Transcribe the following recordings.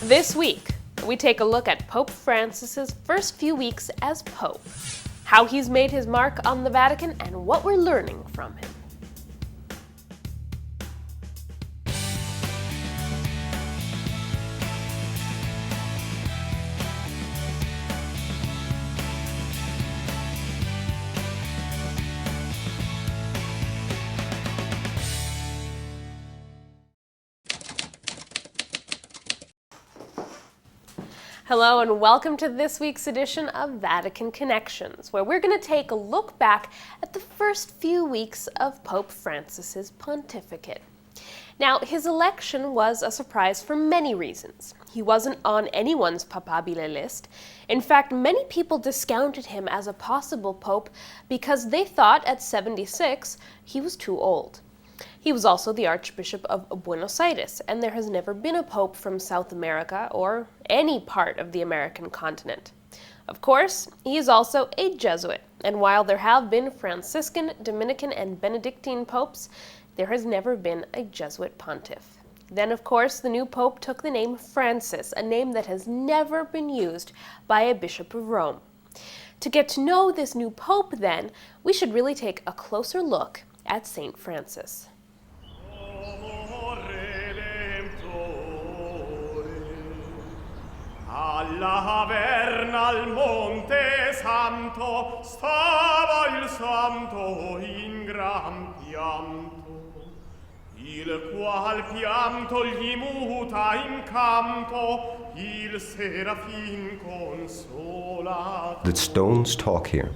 This week, we take a look at Pope Francis's first few weeks as Pope, how he's made his mark on the Vatican, and what we're learning from him. Hello and welcome to this week's edition of Vatican Connections, where we're going to take a look back at the first few weeks of Pope Francis's pontificate. Now, his election was a surprise for many reasons. He wasn't on anyone's papabile list. In fact, many people discounted him as a possible pope because they thought at 76 he was too old. He was also the Archbishop of Buenos Aires, and there has never been a pope from South America or any part of the American continent. Of course, he is also a Jesuit, and while there have been Franciscan, Dominican, and Benedictine popes, there has never been a Jesuit pontiff. Then, of course, the new pope took the name Francis, a name that has never been used by a bishop of Rome. To get to know this new pope, then, we should really take a closer look at Saint Francis. Alla Verna al Monte Santo stava il santo in gran pianto, il qual pianto gli muta in canto il serafin consola. The stones talk here.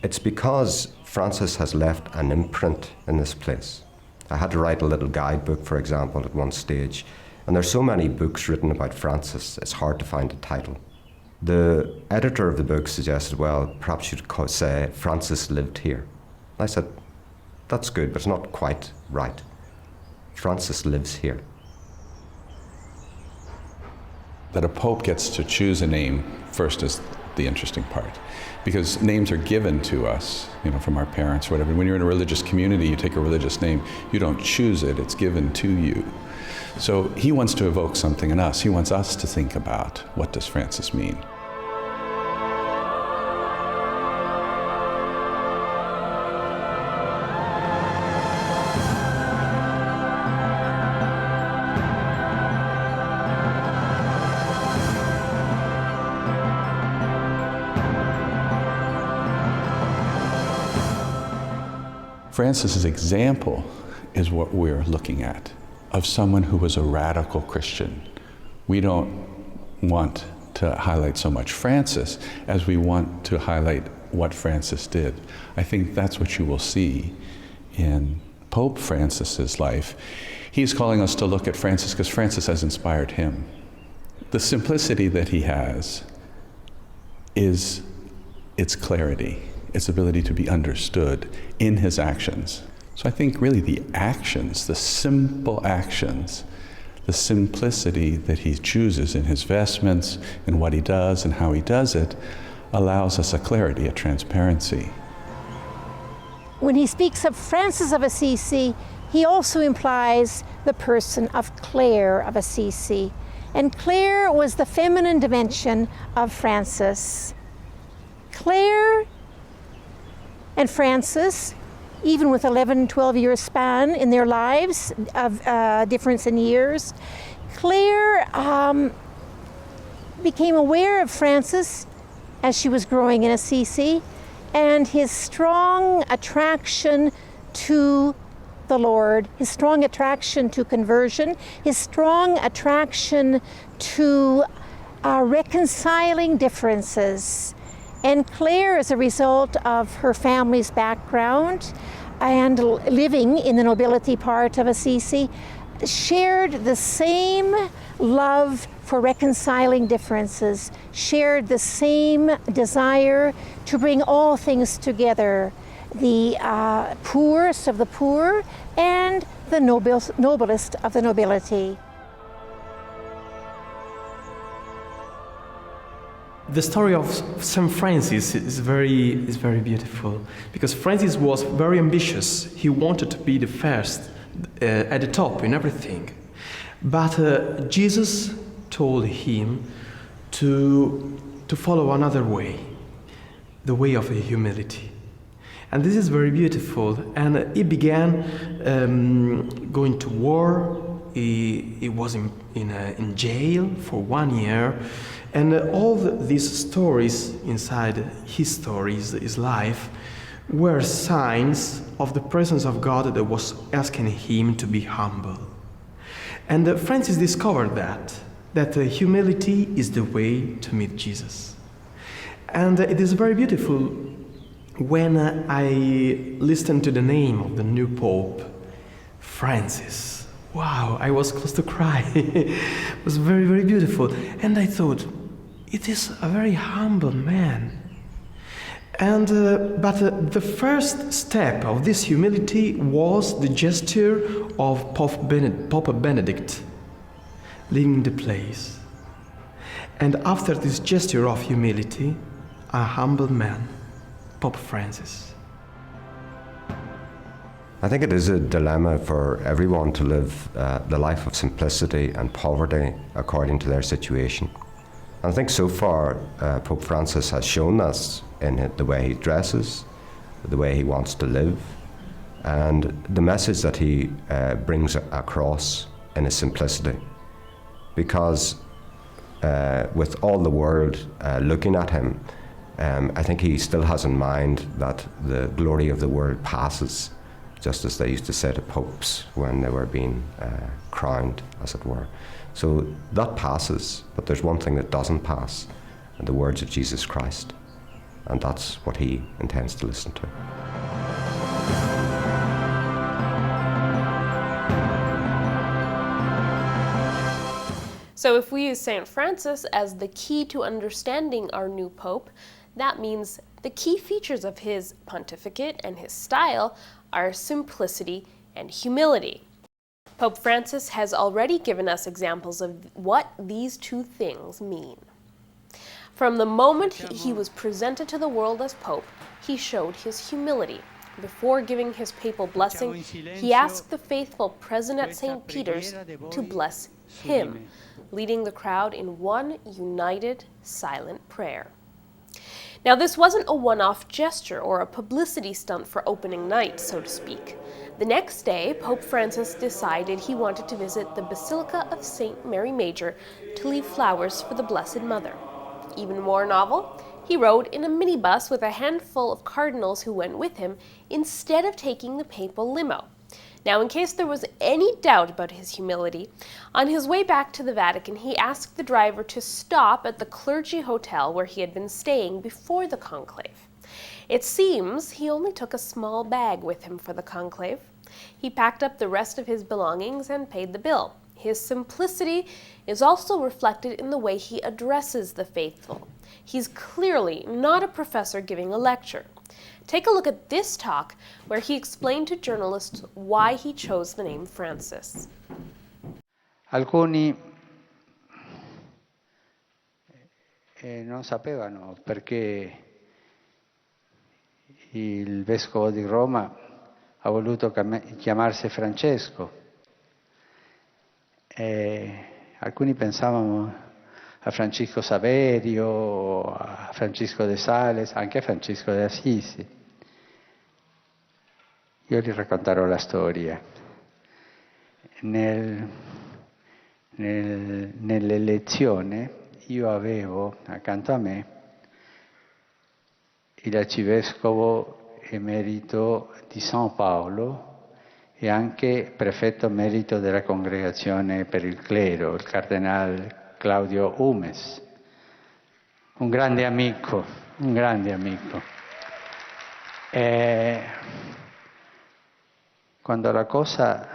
It's because Francis has left an imprint in this place. I had to write a little guidebook, for example, at one stage, and there's so many books written about Francis, it's hard to find a title. The editor of the book suggested, well, perhaps you'd say Francis lived here. I said, that's good, but it's not quite right. Francis lives here. That a pope gets to choose a name first is the interesting part, because names are given to us, from our parents or whatever. When you're in a religious community, you take a religious name. You don't choose it, it's given to you. So he wants to evoke something in us. He wants us to think about, what does Francis mean? Francis's example is what we're looking at, of someone who was a radical Christian. We don't want to highlight so much Francis as we want to highlight what Francis did. I think that's what you will see in Pope Francis's life. He's calling us to look at Francis because Francis has inspired him. The simplicity that he has is its clarity, its ability to be understood in his actions. So I think really the actions, the simple actions, the simplicity that he chooses in his vestments, in what he does and how he does it, allows us a clarity, a transparency. When he speaks of Francis of Assisi, he also implies the person of Clare of Assisi. And Clare was the feminine dimension of Francis. Clare and Francis, even with 11, 12 year span in their lives of difference in years, Clare became aware of Francis as she was growing in Assisi and his strong attraction to the Lord, his strong attraction to conversion, his strong attraction to reconciling differences. And Clare, as a result of her family's background and living in the nobility part of Assisi, shared the same love for reconciling differences, shared the same desire to bring all things together, the poorest of the poor and the noblest of the nobility. The story of St. Francis is very beautiful, because Francis was very ambitious. He wanted to be the first, at the top in everything. But Jesus told him to follow another way, the way of humility. And this is very beautiful. And he began going to war. He was in jail for 1 year. And all these stories inside his stories, his life, were signs of the presence of God that was asking him to be humble. And Francis discovered that humility is the way to meet Jesus. And it is very beautiful when I listened to the name of the new Pope, Francis. Wow, I was close to cry. It was very, very beautiful. And I thought, it is a very humble man. And but the first step of this humility was the gesture of Pope Benedict leaving the place. And after this gesture of humility, a humble man, Pope Francis. I think it is a dilemma for everyone to live the life of simplicity and poverty according to their situation. And I think so far Pope Francis has shown us in the way he dresses, the way he wants to live, and the message that he brings across in his simplicity. Because with all the world looking at him, I think he still has in mind that the glory of the world passes, just as they used to say to popes when they were being crowned, as it were. So that passes, but there's one thing that doesn't pass, and the words of Jesus Christ. And that's what he intends to listen to. So if we use St. Francis as the key to understanding our new Pope, that means the key features of his pontificate and his style are simplicity and humility. Pope Francis has already given us examples of what these two things mean. From the moment he was presented to the world as Pope, he showed his humility. Before giving his papal blessing, he asked the faithful present at St. Peter's to bless him, leading the crowd in one united, silent prayer. Now, this wasn't a one-off gesture or a publicity stunt for opening night, so to speak. The next day, Pope Francis decided he wanted to visit the Basilica of St. Mary Major to leave flowers for the Blessed Mother. Even more novel, he rode in a minibus with a handful of cardinals who went with him instead of taking the papal limo. Now, in case there was any doubt about his humility, on his way back to the Vatican, he asked the driver to stop at the clergy hotel where he had been staying before the conclave. It seems he only took a small bag with him for the conclave. He packed up the rest of his belongings and paid the bill. His simplicity is also reflected in the way he addresses the faithful. He's clearly not a professor giving a lecture. Take a look at this talk where he explained to journalists why he chose the name Francis. Alcuni non sapevano perché il vescovo di Roma ha voluto chiamarsi Francesco. Alcuni pensavano a Francisco Saverio, a Francisco de Sales, anche a Francisco de Assisi. Io vi racconterò la storia. Nell'elezione io avevo accanto a me l'arcivescovo emerito di San Paolo e anche prefetto emerito della congregazione per il clero, il cardinale Claudio Umes, un grande amico, un grande amico. Quando la cosa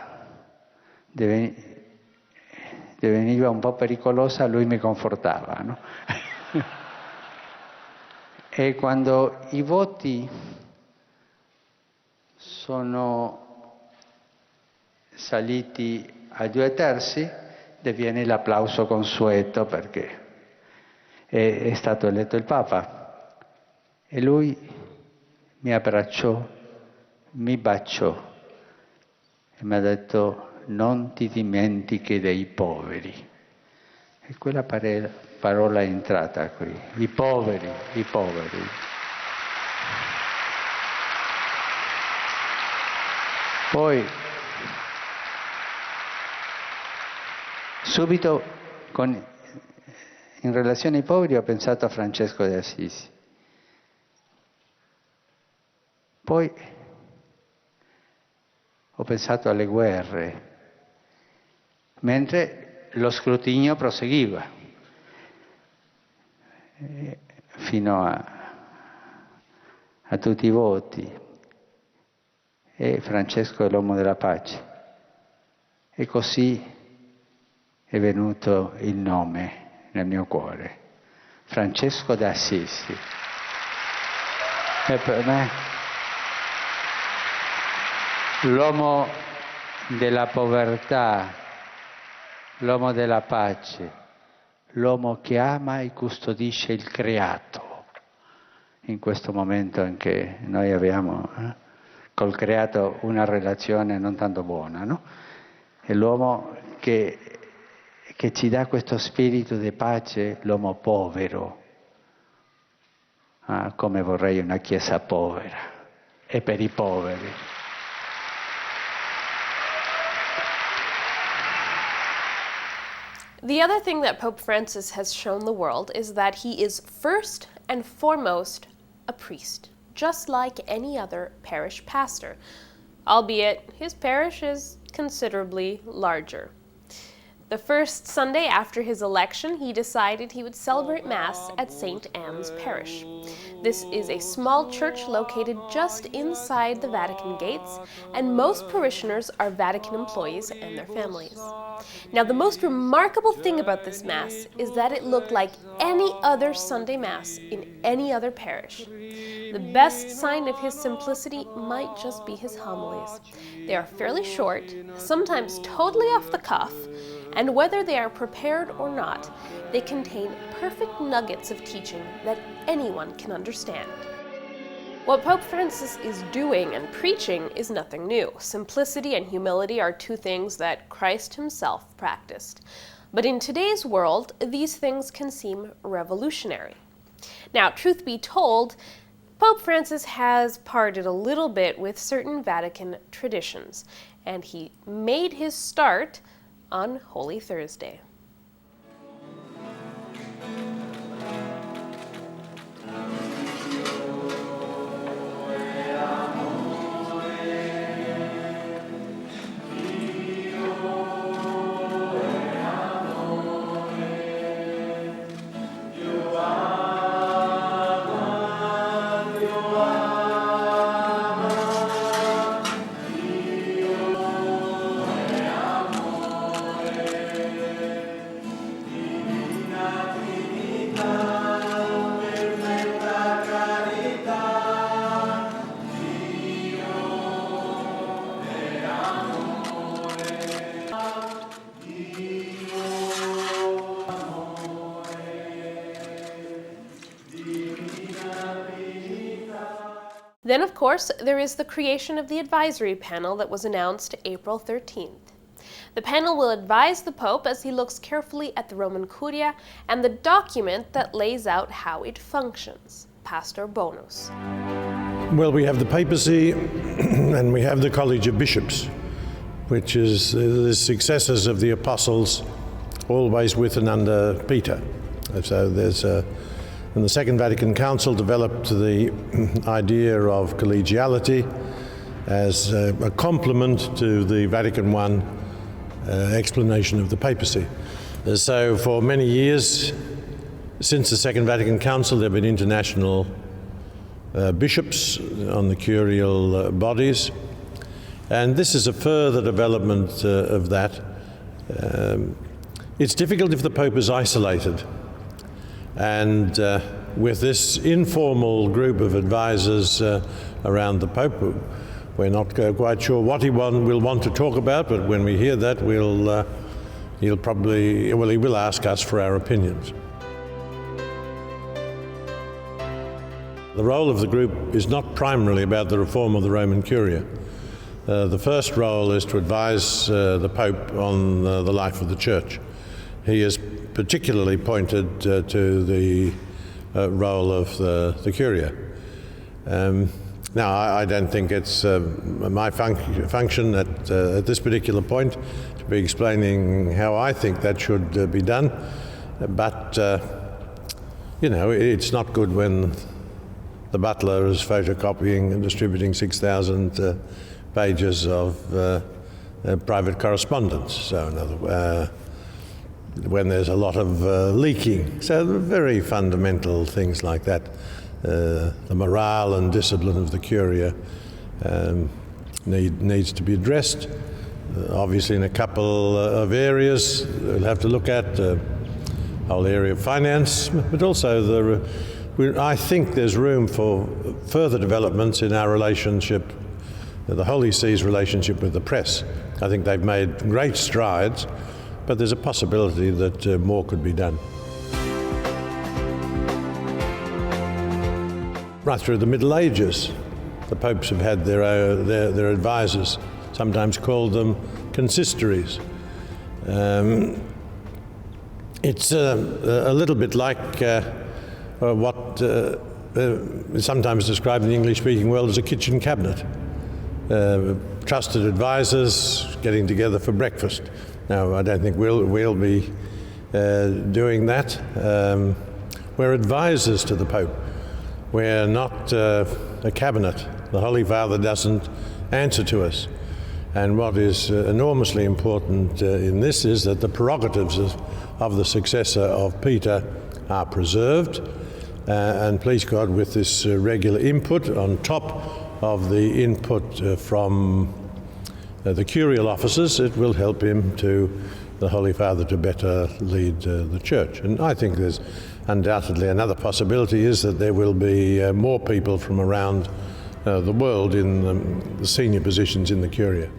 diveniva un po' pericolosa, lui mi confortava, no? E quando i voti sono saliti a 2/3, viene l'applauso consueto perché è stato eletto il Papa. E lui mi abbracciò, mi baciò e mi ha detto: non ti dimentichi dei poveri. E quella parola è entrata qui, i poveri, i poveri. Poi, subito, in relazione ai poveri, ho pensato a Francesco di Assisi. Poi ho pensato alle guerre, mentre lo scrutinio proseguiva fino a tutti i voti. E Francesco è l'uomo della pace. E così è venuto il nome nel mio cuore, Francesco d'Assisi. E per me l'uomo della povertà, l'uomo della pace, l'uomo che ama e custodisce il creato, in questo momento in che noi abbiamo col creato una relazione non tanto buona, no? È l'uomo che ci dà questo spirito di pace, l'uomo povero. Come vorrei una chiesa povera, e per i poveri. The other thing that Pope Francis has shown the world is that he is first and foremost a priest, just like any other parish pastor, albeit his parish is considerably larger. The first Sunday after his election, he decided he would celebrate Mass at St. Anne's Parish. This is a small church located just inside the Vatican gates, and most parishioners are Vatican employees and their families. Now, the most remarkable thing about this Mass is that it looked like any other Sunday Mass in any other parish. The best sign of his simplicity might just be his homilies. They are fairly short, sometimes totally off the cuff, and whether they are prepared or not, they contain perfect nuggets of teaching that anyone can understand. What Pope Francis is doing and preaching is nothing new. Simplicity and humility are two things that Christ himself practiced. But in today's world, these things can seem revolutionary. Now, truth be told, Pope Francis has parted a little bit with certain Vatican traditions, and he made his start on Holy Thursday. Then, of course, there is the creation of the advisory panel that was announced April 13th. The panel will advise the Pope as he looks carefully at the Roman Curia and the document that lays out how it functions. Pastor Bonus. Well, we have the papacy and we have the College of Bishops, which is the successors of the apostles, always with and under Peter. So there's and the Second Vatican Council developed the idea of collegiality as a complement to the Vatican I explanation of the papacy. So for many years, since the Second Vatican Council, there have been international bishops on the curial bodies, and this is a further development of that. It's difficult if the Pope is isolated, and with this informal group of advisors around the Pope, we're not quite sure what he will want to talk about, but when we hear that, he will ask us for our opinions. The role of the group is not primarily about the reform of the Roman Curia. The first role is to advise the Pope on the life of the Church. He has particularly pointed to the role of the curia. Now, I don't think it's my function at this particular point to be explaining how I think that should be done, but it's not good when the butler is photocopying and distributing 6,000 pages of private correspondence. So, in other when there's a lot of leaking, so very fundamental things like that. The morale and discipline of the curia needs to be addressed. Obviously, in a couple of areas we'll have to look at the whole area of finance, but also I think there's room for further developments in our relationship, the Holy See's relationship with the press. I think they've made great strides, but there's a possibility that more could be done. Right through the Middle Ages, the popes have had their advisors, sometimes called them consistories. It's a little bit like what is sometimes described in the English-speaking world as a kitchen cabinet. Trusted advisors getting together for breakfast. Now, I don't think we'll be doing that. We're advisors to the Pope. We're not a cabinet. The Holy Father doesn't answer to us. And what is enormously important in this is that the prerogatives of the successor of Peter are preserved. And please God, with this regular input on top of the input from the curial officers, it will help him the Holy Father to better lead the Church. And I think there's undoubtedly another possibility is that there will be more people from around the world in the senior positions in the Curia.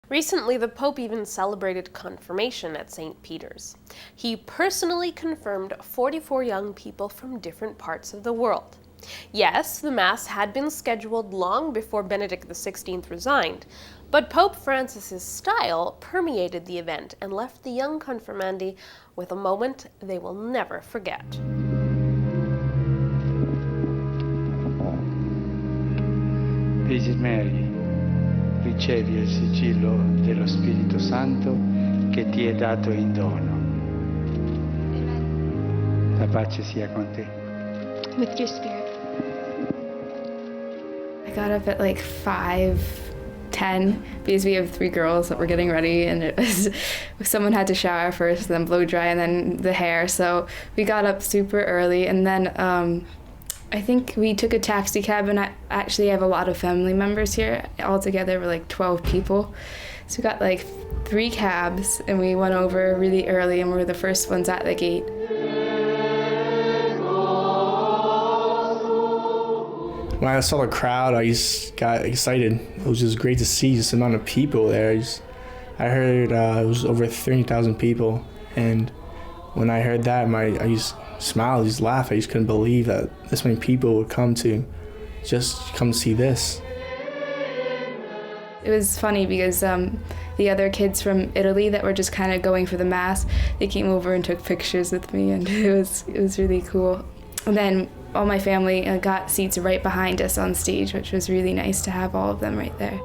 Recently, the Pope even celebrated confirmation at St. Peter's. He personally confirmed 44 young people from different parts of the world. Yes, the Mass had been scheduled long before Benedict XVI resigned, but Pope Francis's style permeated the event and left the young confirmandi with a moment they will never forget. Virgin Mary, ricevi il sigillo dello Spirito Santo che ti è dato in dono. La pace sia con te. With your spirit. I got up at like 5:10 because we have 3 girls that were getting ready, and it was someone had to shower first, then blow dry, and then the hair. So we got up super early, and then I think we took a taxi cab, and I actually have a lot of family members here. Altogether, we're like 12 people. So we got like 3 cabs, and we went over really early, and we were the first ones at the gate. When I saw the crowd, I just got excited. It was just great to see just the amount of people there. I heard it was over 30,000 people, and when I heard that, I just smiled, just laughed. I just couldn't believe that this many people would come to see this. It was funny because the other kids from Italy that were just kind of going for the Mass, they came over and took pictures with me, and it was really cool. And then all my family got seats right behind us on stage, which was really nice to have all of them right there.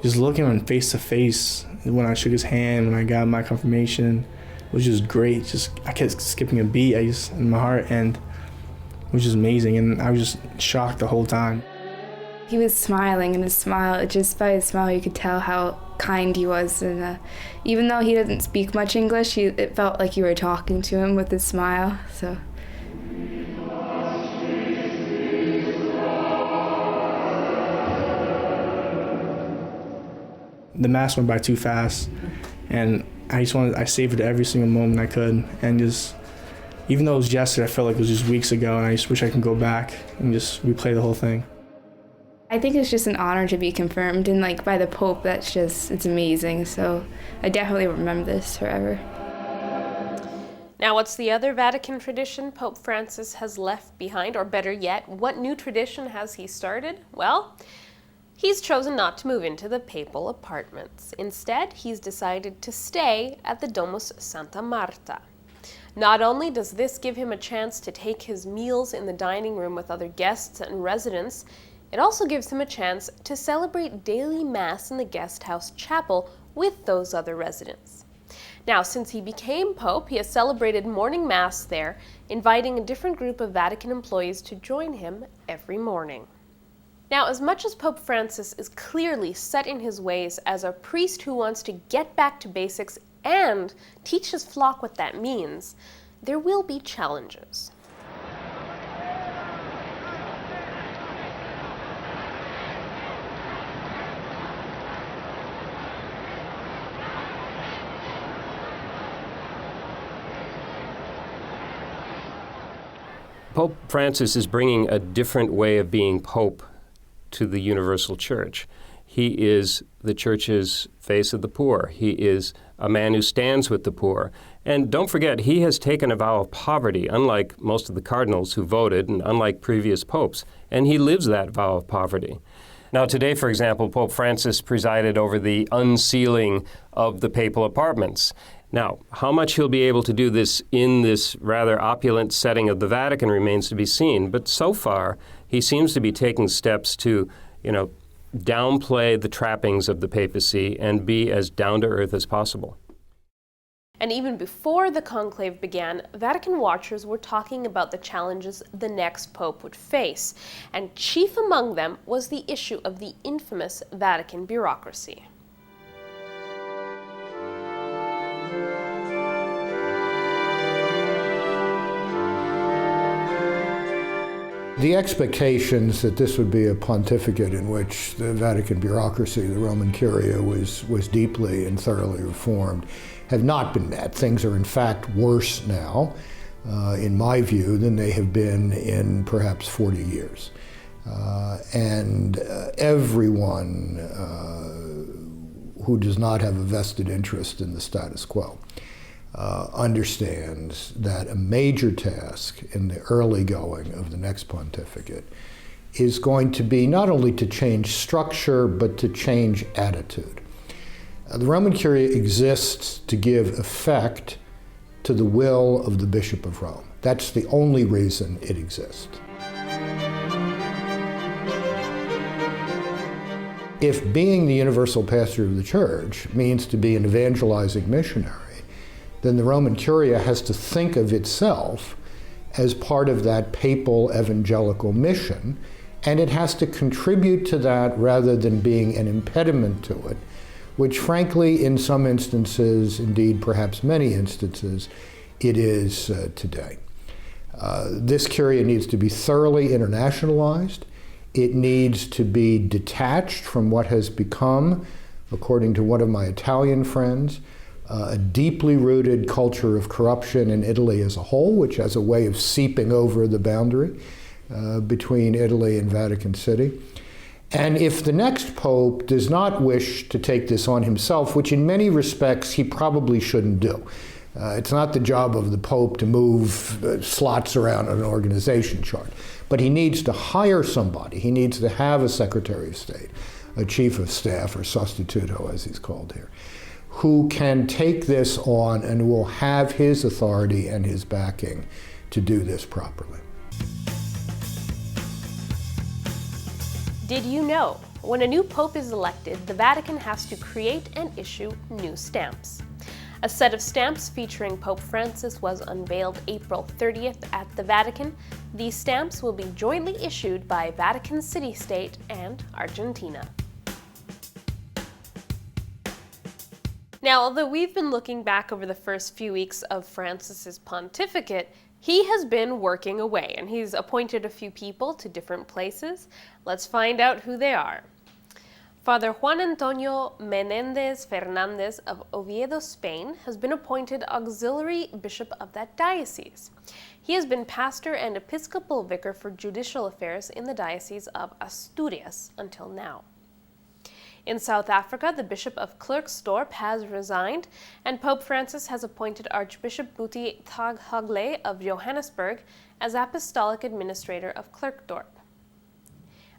Just looking at him face to face, when I shook his hand, when I got my confirmation, it was just great. I kept skipping a beat in my heart, and it was just amazing, and I was just shocked the whole time. He was smiling, and just by his smile, you could tell how kind he was. And even though he doesn't speak much English, it felt like you were talking to him with his smile. So. The Mass went by too fast, and I savored every single moment I could, and even though it was yesterday, I felt like it was just weeks ago, and I just wish I could go back and just replay the whole thing. I think it's just an honor to be confirmed, and by the Pope, it's amazing. So I definitely remember this forever. Now, what's the other Vatican tradition Pope Francis has left behind, or better yet, what new tradition has he started? Well, He's chosen not to move into the papal apartments. Instead, he's decided to stay at the Domus Santa Marta. Not only does this give him a chance to take his meals in the dining room with other guests and residents, it also gives him a chance to celebrate daily Mass in the guest house chapel with those other residents. Now, since he became Pope, he has celebrated morning Mass there, inviting a different group of Vatican employees to join him every morning. Now, as much as Pope Francis is clearly set in his ways as a priest who wants to get back to basics and teach his flock what that means, there will be challenges. Pope Francis is bringing a different way of being Pope to the universal church. He is the church's face of the poor. He is a man who stands with the poor. And don't forget, he has taken a vow of poverty, unlike most of the cardinals who voted and unlike previous popes. And he lives that vow of poverty. Now today, for example, Pope Francis presided over the unsealing of the papal apartments. Now, how much he'll be able to do this in this rather opulent setting of the Vatican remains to be seen. But so far, he seems to be taking steps to, downplay the trappings of the papacy and be as down-to-earth as possible. And even before the conclave began, Vatican watchers were talking about the challenges the next pope would face, and chief among them was the issue of the infamous Vatican bureaucracy. The expectations that this would be a pontificate in which the Vatican bureaucracy, the Roman Curia, was deeply and thoroughly reformed have not been met. Things are in fact worse now, in my view, than they have been in perhaps 40 years. And everyone who does not have a vested interest in the status quo understands that a major task in the early going of the next pontificate is going to be not only to change structure, but to change attitude. The Roman Curia exists to give effect to the will of the Bishop of Rome. That's the only reason it exists. If being the universal pastor of the Church means to be an evangelizing missionary, then the Roman Curia has to think of itself as part of that papal evangelical mission, and it has to contribute to that rather than being an impediment to it, which frankly, in some instances, indeed perhaps many instances, it is today. This Curia needs to be thoroughly internationalized. It needs to be detached from what has become, according to one of my Italian friends, a deeply rooted culture of corruption in Italy as a whole, which has a way of seeping over the boundary between Italy and Vatican City. And if the next pope does not wish to take this on himself, which in many respects he probably shouldn't do, it's not the job of the pope to move slots around an organization chart, but he needs to hire somebody. He needs to have a Secretary of State, a Chief of Staff, or sostituto as he's called here, who can take this on and will have his authority and his backing to do this properly. Did you know? When a new pope is elected, the Vatican has to create and issue new stamps. A set of stamps featuring Pope Francis was unveiled April 30th at the Vatican. These stamps will be jointly issued by Vatican City State and Argentina. Now, although we've been looking back over the first few weeks of Francis's pontificate, he has been working away, and he's appointed a few people to different places. Let's find out who they are. Father Juan Antonio Menéndez Fernández of Oviedo, Spain, has been appointed auxiliary bishop of that diocese. He has been pastor and episcopal vicar for judicial affairs in the Diocese of Asturias until now. In South Africa, the Bishop of Klerksdorp has resigned, and Pope Francis has appointed Archbishop Boetie Taghagle of Johannesburg as Apostolic Administrator of Klerksdorp.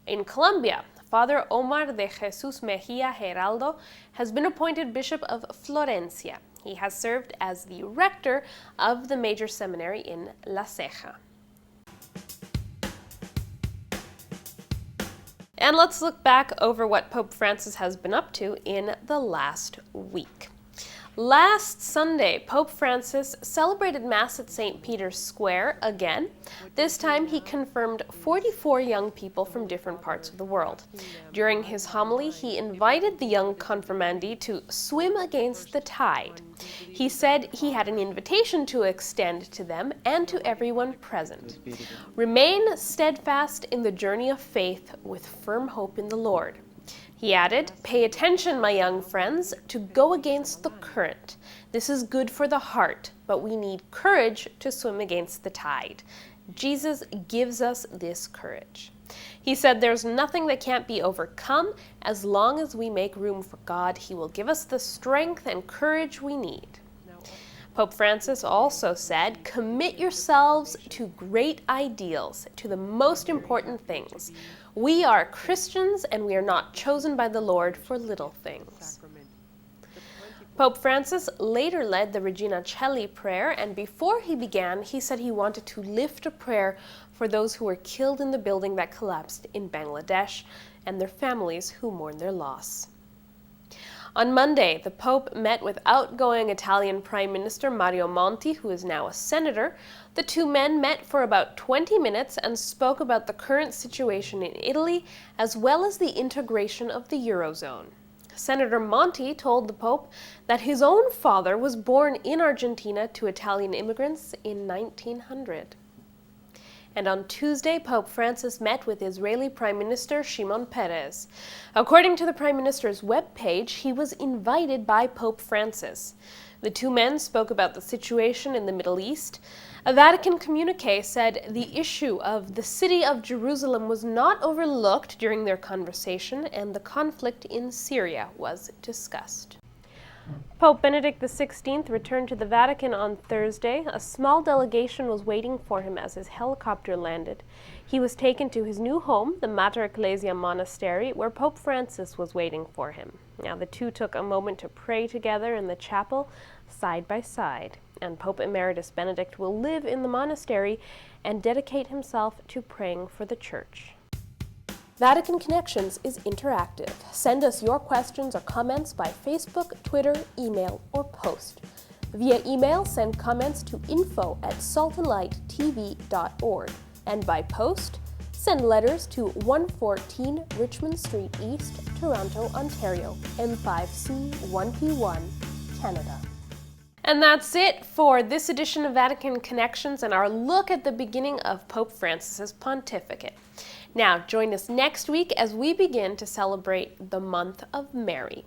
In Colombia, Father Omar de Jesus Mejia Geraldo has been appointed Bishop of Florencia. He has served as the rector of the major seminary in La Ceja. And let's look back over what Pope Francis has been up to in the last week. Last Sunday, Pope Francis celebrated Mass at St. Peter's Square again. This time he confirmed 44 young people from different parts of the world. During his homily, he invited the young confirmandi to swim against the tide. He said he had an invitation to extend to them and to everyone present. Remain steadfast in the journey of faith with firm hope in the Lord. He added, "Pay attention, my young friends, to go against the current. This is good for the heart, but we need courage to swim against the tide. Jesus gives us this courage." He said there's nothing that can't be overcome. As long as we make room for God, He will give us the strength and courage we need. Pope Francis also said, "Commit yourselves to great ideals, to the most important things. We are Christians and we are not chosen by the Lord for little things." Pope Francis later led the Regina Coeli prayer, and before he began, he said he wanted to lift a prayer for those who were killed in the building that collapsed in Bangladesh and their families who mourn their loss. On Monday, the Pope met with outgoing Italian Prime Minister Mario Monti, who is now a senator. The two men met for about 20 minutes and spoke about the current situation in Italy, as well as the integration of the Eurozone. Senator Monti told the Pope that his own father was born in Argentina to Italian immigrants in 1900. And on Tuesday, Pope Francis met with Israeli Prime Minister Shimon Peres. According to the Prime Minister's webpage, he was invited by Pope Francis. The two men spoke about the situation in the Middle East. A Vatican communiqué said the issue of the city of Jerusalem was not overlooked during their conversation, and the conflict in Syria was discussed. Pope Benedict XVI returned to the Vatican on Thursday. A small delegation was waiting for him as his helicopter landed. He was taken to his new home, the Mater Ecclesia monastery, where Pope Francis was waiting for him. Now, the two took a moment to pray together in the chapel, side by side, and Pope Emeritus Benedict will live in the monastery and dedicate himself to praying for the Church. Vatican Connections is interactive. Send us your questions or comments by Facebook, Twitter, email, or post. Via email, send comments to info@saltandlighttv.org. And by post, send letters to 114 Richmond Street East, Toronto, Ontario, M5C 1P1, Canada. And that's it for this edition of Vatican Connections and our look at the beginning of Pope Francis's pontificate. Now, join us next week as we begin to celebrate the month of Mary.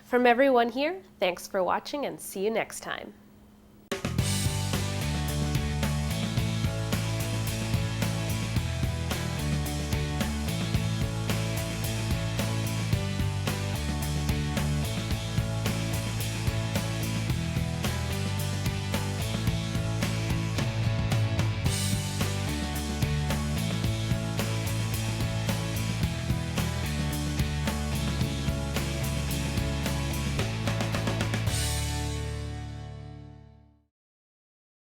From everyone here, thanks for watching and see you next time.